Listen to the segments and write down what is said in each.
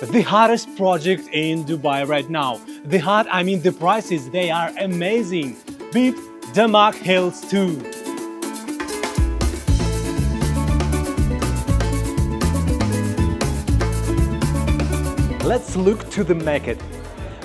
The hottest project in Dubai right now. The hot, I mean the prices, they are amazing. Beat DAMAC Hills 2. Let's look to the market.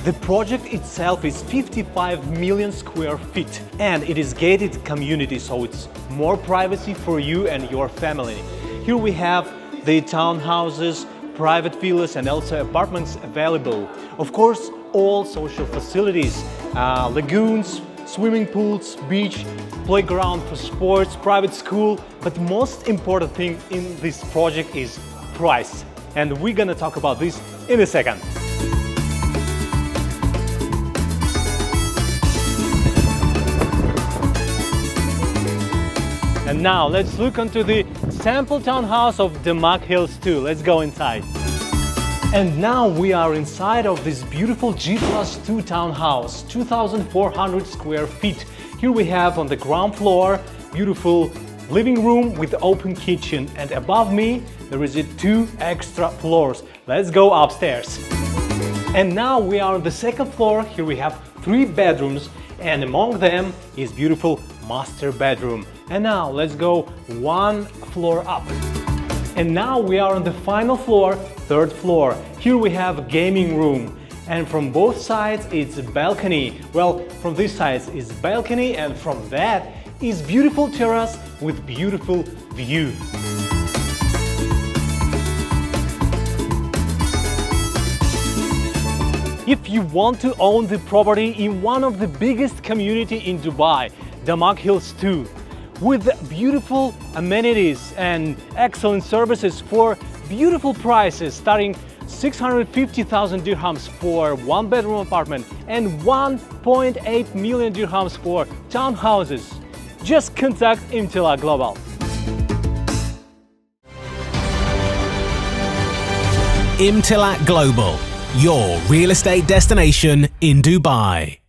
The project itself is 55 million square feet and it is gated community, so it's more privacy for you and your family. Here we have the townhouses, private villas and also apartments available. Of course, all social facilities, lagoons, swimming pools, beach, playground for sports, private school. But most important thing in this project is price. And we're gonna talk about this in a second. And now let's look into the sample townhouse of DAMAC Hills 2. Let's go inside. And now we are inside of this beautiful G+2 townhouse, 2,400 square feet. Here we have on the ground floor, beautiful living room with open kitchen, and above me there is 2 extra floors. Let's go upstairs. And now we are on the second floor. Here we have 3 bedrooms and among them is beautiful master bedroom. And now let's go 1 floor up. And now we are on the final floor, 3rd floor. Here we have a gaming room. And from both sides it's a balcony. Well, from this side is balcony and from that is beautiful terrace with beautiful view. If you want to own the property in one of the biggest community in Dubai, DAMAC Hills 2, with beautiful amenities and excellent services for beautiful prices starting 650,000 dirhams for 1-bedroom apartment and 1.8 million dirhams for townhouses. Just contact Imtilak Global. Imtilak Global, your real estate destination in Dubai.